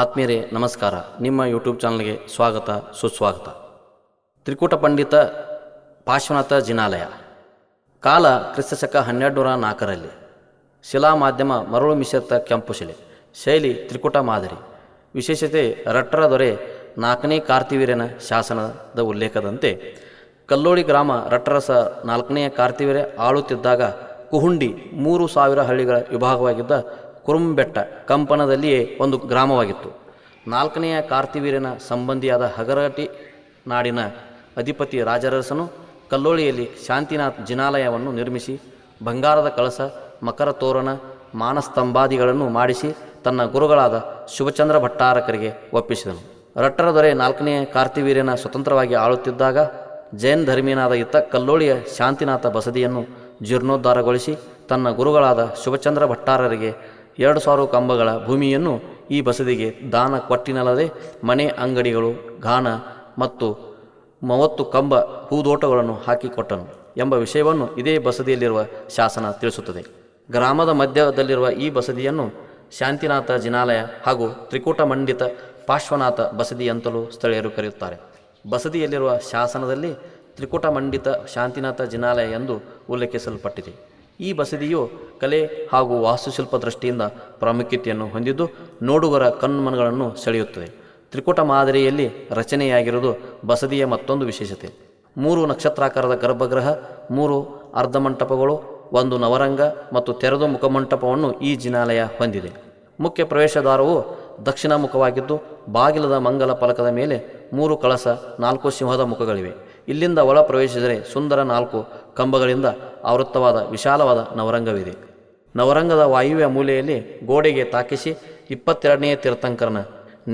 ಆತ್ಮೀಯರೇ ನಮಸ್ಕಾರ. ನಿಮ್ಮ ಯೂಟ್ಯೂಬ್ ಚಾನಲ್ಗೆ ಸ್ವಾಗತ ಸುಸ್ವಾಗತ. ತ್ರಿಕೂಟ ಪಂಡಿತ ಪಾರ್ಶ್ವನಾಥ ಜಿನಾಲಯ. ಕಾಲ ಕ್ರಿಸ್ತಶಕ 1204. ಶಿಲಾ ಮಾಧ್ಯಮ ಮರಳು ಮಿಶ್ರಿತ ಕೆಂಪು ಶಿಲೆ. ಶೈಲಿ ತ್ರಿಕೂಟ ಮಾದರಿ. ವಿಶೇಷತೆ ರಟ್ಟರ ದೊರೆ 4ನೇ ಕಾರ್ತಿವೀರ್ಯನ ಶಾಸನದ ಉಲ್ಲೇಖದಂತೆ ಕಲ್ಲೋಳಿ ಗ್ರಾಮ ರಟ್ಟರಸ 4ನೇ ಕಾರ್ತಿವೀರ್ಯ ಆಳುತ್ತಿದ್ದಾಗ ಕುಹುಂಡಿ 3000 ಹಳ್ಳಿಗಳ ವಿಭಾಗವಾಗಿದ್ದ ಕುರುಂಬೆಟ್ಟ ಕಂಪನದಲ್ಲಿಯೇ ಒಂದು ಗ್ರಾಮವಾಗಿತ್ತು. 4ನೆಯ ಕಾರ್ತಿವೀರ್ಯನ ಸಂಬಂಧಿಯಾದ ಹಗರಟಿ ನಾಡಿನ ಅಧಿಪತಿ ರಾಜರಸನು ಕಲ್ಲೋಳಿಯಲ್ಲಿ ಶಾಂತಿನಾಥ್ ಜಿನಾಲಯವನ್ನು ನಿರ್ಮಿಸಿ ಬಂಗಾರದ ಕಳಸ, ಮಕರ ತೋರಣ, ಮಾನಸ್ತಂಭಾದಿಗಳನ್ನು ಮಾಡಿಸಿ ತನ್ನ ಗುರುಗಳಾದ ಶಿವಚಂದ್ರ ಭಟ್ಟಾರಕರಿಗೆ ಒಪ್ಪಿಸಿದನು. ರಟ್ಟರ ದೊರೆ 4ನೇ ಕಾರ್ತಿವೀರ್ಯನ ಸ್ವತಂತ್ರವಾಗಿ ಆಳುತ್ತಿದ್ದಾಗ ಜೈನ್ ಧರ್ಮೀಯನಾದ ಈತ ಕಲ್ಲೋಳಿಯ ಶಾಂತಿನಾಥ ಬಸದಿಯನ್ನು ಜೀರ್ಣೋದ್ಧಾರಗೊಳಿಸಿ ತನ್ನ ಗುರುಗಳಾದ ಶಿವಚಂದ್ರ ಭಟ್ಟಾರರಿಗೆ 2000 ಕಂಬಗಳ ಭೂಮಿಯನ್ನು ಈ ಬಸದಿಗೆ ದಾನ ಕೊಟ್ಟಿನಲ್ಲದೆ ಮನೆ, ಅಂಗಡಿಗಳು, ಗಾಣ ಮತ್ತು 30 ಕಂಬ ಹೂದೋಟಗಳನ್ನು ಹಾಕಿಕೊಟ್ಟನು ಎಂಬ ವಿಷಯವನ್ನು ಇದೇ ಬಸದಿಯಲ್ಲಿರುವ ಶಾಸನ ತಿಳಿಸುತ್ತದೆ. ಗ್ರಾಮದ ಮಧ್ಯದಲ್ಲಿರುವ ಈ ಬಸದಿಯನ್ನು ಶಾಂತಿನಾಥ ಜಿನಾಲಯ ಹಾಗೂ ತ್ರಿಕೂಟ ಮಂಡಿತ ಪಾರ್ಶ್ವನಾಥ ಬಸದಿ ಅಂತಲೂ ಸ್ಥಳೀಯರು ಕರೆಯುತ್ತಾರೆ. ಬಸದಿಯಲ್ಲಿರುವ ಶಾಸನದಲ್ಲಿ ತ್ರಿಕೂಟ ಮಂಡಿತ ಶಾಂತಿನಾಥ ಜಿನಾಲಯ ಎಂದು ಉಲ್ಲೇಖಿಸಲ್ಪಟ್ಟಿದೆ. ಈ ಬಸದಿಯು ಕಲೆ ಹಾಗೂ ವಾಸ್ತುಶಿಲ್ಪ ದೃಷ್ಟಿಯಿಂದ ಪ್ರಾಮುಖ್ಯತೆಯನ್ನು ಹೊಂದಿದ್ದು ನೋಡುಗರ ಕಣ್ಮನಗಳನ್ನು ಸೆಳೆಯುತ್ತದೆ. ತ್ರಿಕೂಟ ಮಾದರಿಯಲ್ಲಿ ರಚನೆಯಾಗಿರುವುದು ಬಸದಿಯ ಮತ್ತೊಂದು ವಿಶೇಷತೆ. 3 ನಕ್ಷತ್ರಾಕಾರದ ಗರ್ಭಗೃಹ, 3 ಅರ್ಧಮಂಟಪಗಳು, 1 ನವರಂಗ ಮತ್ತು ತೆರೆದ ಮುಖಮಂಟಪವನ್ನು ಈ ಜಿನಾಲಯ ಹೊಂದಿದೆ. ಮುಖ್ಯ ಪ್ರವೇಶದ್ವಾರವು ದಕ್ಷಿಣ ಮುಖವಾಗಿದ್ದು ಬಾಗಿಲದ ಮಂಗಲ ಫಲಕದ ಮೇಲೆ 3 ಕಳಸ, 4 ಸಿಂಹದ ಮುಖಗಳಿವೆ. ಇಲ್ಲಿಂದ ಒಳ ಪ್ರವೇಶಿಸಿದರೆ ಸುಂದರ 4 ಕಂಬಗಳಿಂದ ಆವೃತ್ತವಾದ ವಿಶಾಲವಾದ ನವರಂಗವಿದೆ. ನವರಂಗದ ವಾಯುವ್ಯ ಮೂಲೆಯಲ್ಲಿ ಗೋಡೆಗೆ ತಾಕಿಸಿ 22ನೇ ತೀರ್ಥಂಕರನ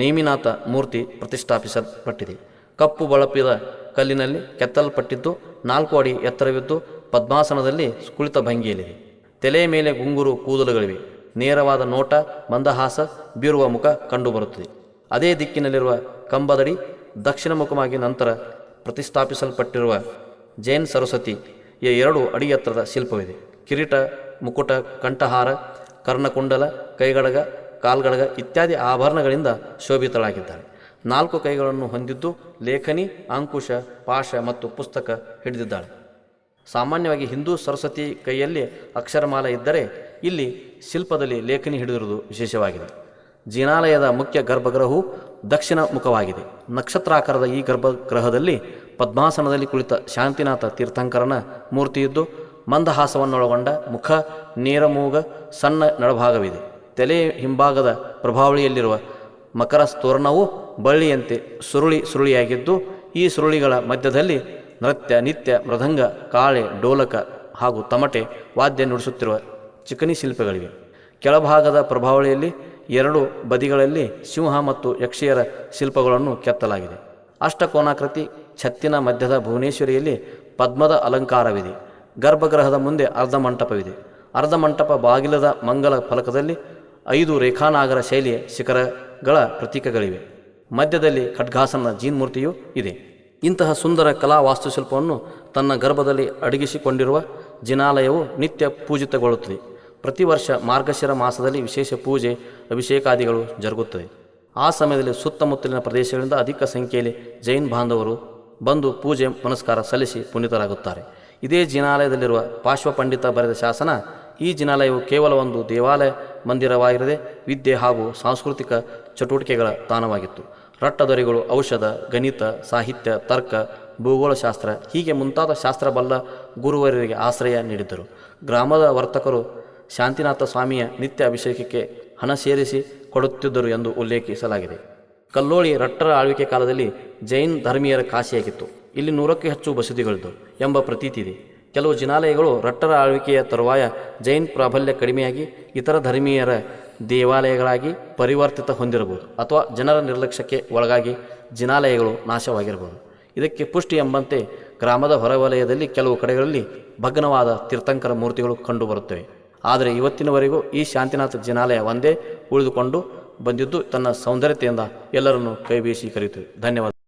ನೇಮಿನಾಥ ಮೂರ್ತಿ ಪ್ರತಿಷ್ಠಾಪಿಸಲ್ಪಟ್ಟಿದೆ. ಕಪ್ಪು ಬಳಪಿದ ಕಲ್ಲಿನಲ್ಲಿ ಕೆತ್ತಲ್ಪಟ್ಟಿದ್ದು 4 ಅಡಿ ಎತ್ತರವಿದ್ದು ಪದ್ಮಾಸನದಲ್ಲಿ ಕುಳಿತ ಭಂಗಿಯಲ್ಲಿದೆ. ತಲೆಯ ಮೇಲೆ ಗುಂಗುರು ಕೂದಲುಗಳಿವೆ. ನೇರವಾದ ನೋಟ, ಮಂದಹಾಸ ಬೀರುವ ಮುಖ ಕಂಡುಬರುತ್ತದೆ. ಅದೇ ದಿಕ್ಕಿನಲ್ಲಿರುವ ಕಂಬದಡಿ ದಕ್ಷಿಣ ಮುಖವಾಗಿ ನಂತರ ಪ್ರತಿಷ್ಠಾಪಿಸಲ್ಪಟ್ಟಿರುವ ಜೈನ್ ಸರಸ್ವತಿ 2 ಅಡಿ ಎತ್ತರದ ಶಿಲ್ಪವಿದೆ. ಕಿರೀಟ, ಮುಕುಟ, ಕಂಠಹಾರ, ಕರ್ಣಕುಂಡಲ, ಕೈಗಡಗ, ಕಾಲ್ಗಡಗ ಇತ್ಯಾದಿ ಆಭರಣಗಳಿಂದ ಶೋಭಿತಳಾಗಿದ್ದಾಳೆ. 4 ಕೈಗಳನ್ನು ಹೊಂದಿದ್ದು ಲೇಖನಿ, ಅಂಕುಶ, ಪಾಶ ಮತ್ತು ಪುಸ್ತಕ ಹಿಡಿದಿದ್ದಾಳೆ. ಸಾಮಾನ್ಯವಾಗಿ ಹಿಂದೂ ಸರಸ್ವತಿ ಕೈಯಲ್ಲಿ ಅಕ್ಷರಮಾಲ ಇದ್ದರೆ ಇಲ್ಲಿ ಶಿಲ್ಪದಲ್ಲಿ ಲೇಖನಿ ಹಿಡಿದಿರುವುದು ವಿಶೇಷವಾಗಿದೆ. ಜಿನಾಲಯದ ಮುಖ್ಯ ಗರ್ಭಗೃಹವು ದಕ್ಷಿಣ ಮುಖವಾಗಿದೆ. ನಕ್ಷತ್ರಾಕಾರದ ಈ ಗರ್ಭಗೃಹದಲ್ಲಿ ಪದ್ಮಾಸನದಲ್ಲಿ ಕುಳಿತ ಶಾಂತಿನಾಥ ತೀರ್ಥಂಕರನ ಮೂರ್ತಿಯಿದ್ದು ಮಂದಹಾಸವನ್ನೊಳಗೊಂಡ ಮುಖ, ನೇರಮೂಗ, ಸಣ್ಣ ನಡಭಾಗವಿದೆ. ತಲೆ ಹಿಂಭಾಗದ ಪ್ರಭಾವಳಿಯಲ್ಲಿರುವ ಮಕರ ತೋರಣವು ಬಳ್ಳಿಯಂತೆ ಸುರುಳಿಯಾಗಿದ್ದು ಈ ಸುರುಳಿಗಳ ಮಧ್ಯದಲ್ಲಿ ನೃತ್ಯ, ನಿತ್ಯ, ಮೃದಂಗ, ಕಾಳೆ, ಡೋಲಕ ಹಾಗೂ ತಮಟೆ ವಾದ್ಯ ನುಡಿಸುತ್ತಿರುವ ಚಿಕಣಿ ಶಿಲ್ಪಗಳಿವೆ. ಕೆಳಭಾಗದ ಪ್ರಭಾವಳಿಯಲ್ಲಿ 2 ಬದಿಗಳಲ್ಲಿ ಸಿಂಹ ಮತ್ತು ಯಕ್ಷಿಯರ ಶಿಲ್ಪಗಳನ್ನು ಕೆತ್ತಲಾಗಿದೆ. ಅಷ್ಟಕೋನಾಕೃತಿ ಛತ್ತಿನ ಮಧ್ಯದ ಭುವನೇಶ್ವರಿಯಲ್ಲಿ ಪದ್ಮದ ಅಲಂಕಾರವಿದೆ. ಗರ್ಭಗೃಹದ ಮುಂದೆ ಅರ್ಧಮಂಟಪವಿದೆ. ಅರ್ಧಮಂಟಪ ಬಾಗಿಲದ ಮಂಗಲ ಫಲಕದಲ್ಲಿ 5 ರೇಖಾನಾಗರ ಶೈಲಿಯ ಶಿಖರಗಳ ಪ್ರತೀಕಗಳಿವೆ. ಮಧ್ಯದಲ್ಲಿ ಖಡ್ಗಾಸನ ಜೀನ್ಮೂರ್ತಿಯೂ ಇದೆ. ಇಂತಹ ಸುಂದರ ಕಲಾ ವಾಸ್ತುಶಿಲ್ಪವನ್ನು ತನ್ನ ಗರ್ಭದಲ್ಲಿ ಅಡಗಿಸಿಕೊಂಡಿರುವ ಜಿನಾಲಯವು ನಿತ್ಯ ಪೂಜಿತಗೊಳ್ಳುತ್ತದೆ. ಪ್ರತಿ ವರ್ಷ ಮಾರ್ಗಶಿರ ಮಾಸದಲ್ಲಿ ವಿಶೇಷ ಪೂಜೆ, ಅಭಿಷೇಕಾದಿಗಳು ಜರುಗುತ್ತದೆ. ಆ ಸಮಯದಲ್ಲಿ ಸುತ್ತಮುತ್ತಲಿನ ಪ್ರದೇಶಗಳಿಂದ ಅಧಿಕ ಸಂಖ್ಯೆಯಲ್ಲಿ ಜೈನ್ ಬಾಂಧವರು ಬಂದು ಪೂಜೆ ಪುನಸ್ಕಾರ ಸಲ್ಲಿಸಿ ಪುನೀತರಾಗುತ್ತಾರೆ. ಇದೇ ಜಿನಾಲಯದಲ್ಲಿರುವ ಪಾರ್ಶ್ವಪಂಡಿತ ಬರೆದ ಶಾಸನ ಈ ಜಿನಾಲಯವು ಕೇವಲ ಒಂದು ದೇವಾಲಯ ಮಂದಿರವಾಗಿರದೆ ವಿದ್ಯೆ ಹಾಗೂ ಸಾಂಸ್ಕೃತಿಕ ಚಟುವಟಿಕೆಗಳ ತಾಣವಾಗಿತ್ತು. ರಟ್ಟ ದೊರೆಗಳು ಔಷಧ, ಗಣಿತ, ಸಾಹಿತ್ಯ, ತರ್ಕ, ಭೂಗೋಳಶಾಸ್ತ್ರ ಹೀಗೆ ಮುಂತಾದ ಶಾಸ್ತ್ರಬಲ್ಲ ಗುರುವರರಿಗೆ ಆಶ್ರಯ ನೀಡಿದ್ದರು. ಗ್ರಾಮದ ವರ್ತಕರು ಶಾಂತಿನಾಥ ಸ್ವಾಮಿಯ ನಿತ್ಯ ಅಭಿಷೇಕಕ್ಕೆ ಹಣ ಸೇರಿಸಿ ಕೊಡುತ್ತಿದ್ದರು ಎಂದು ಉಲ್ಲೇಖಿಸಲಾಗಿದೆ. ಕಲ್ಲೋಳಿ ರಟ್ಟರ ಆಳ್ವಿಕೆ ಕಾಲದಲ್ಲಿ ಜೈನ್ ಧರ್ಮೀಯರ ಕಾಶಿಯಾಗಿತ್ತು. ಇಲ್ಲಿ 100ಕ್ಕೂ ಹೆಚ್ಚು ಬಸದಿಗಳಿದ್ದವು ಎಂಬ ಪ್ರತೀತಿ ಇದೆ. ಕೆಲವು ಜಿನಾಲಯಗಳು ರಟ್ಟರ ಆಳ್ವಿಕೆಯ ತರುವಾಯ ಜೈನ್ ಪ್ರಾಬಲ್ಯ ಕಡಿಮೆಯಾಗಿ ಇತರ ಧರ್ಮೀಯರ ದೇವಾಲಯಗಳಾಗಿ ಪರಿವರ್ತಿತ ಹೊಂದಿರಬಹುದು ಅಥವಾ ಜನರ ನಿರ್ಲಕ್ಷ್ಯಕ್ಕೆ ಒಳಗಾಗಿ ಜಿನಾಲಯಗಳು ನಾಶವಾಗಿರಬಹುದು. ಇದಕ್ಕೆ ಪುಷ್ಟಿ ಎಂಬಂತೆ ಗ್ರಾಮದ ಹೊರವಲಯದಲ್ಲಿ ಕೆಲವು ಕಡೆಗಳಲ್ಲಿ ಭಗ್ನವಾದ ತೀರ್ಥಂಕರ ಮೂರ್ತಿಗಳು ಕಂಡುಬರುತ್ತವೆ. ಆದರೆ ಇವತ್ತಿನವರೆಗೂ ಈ ಶಾಂತಿನಾಥ ಜಿನಾಲಯ ಒಂದೇ ಉಳಿದುಕೊಂಡು ಬಂದಿದ್ದು ತನ್ನ ಸೌಂದರ್ಯತೆಯಿಂದ ಎಲ್ಲರನ್ನೂ ಕೈಬೀಸಿ ಕರೆಯುತ್ತದೆ. ಧನ್ಯವಾದ.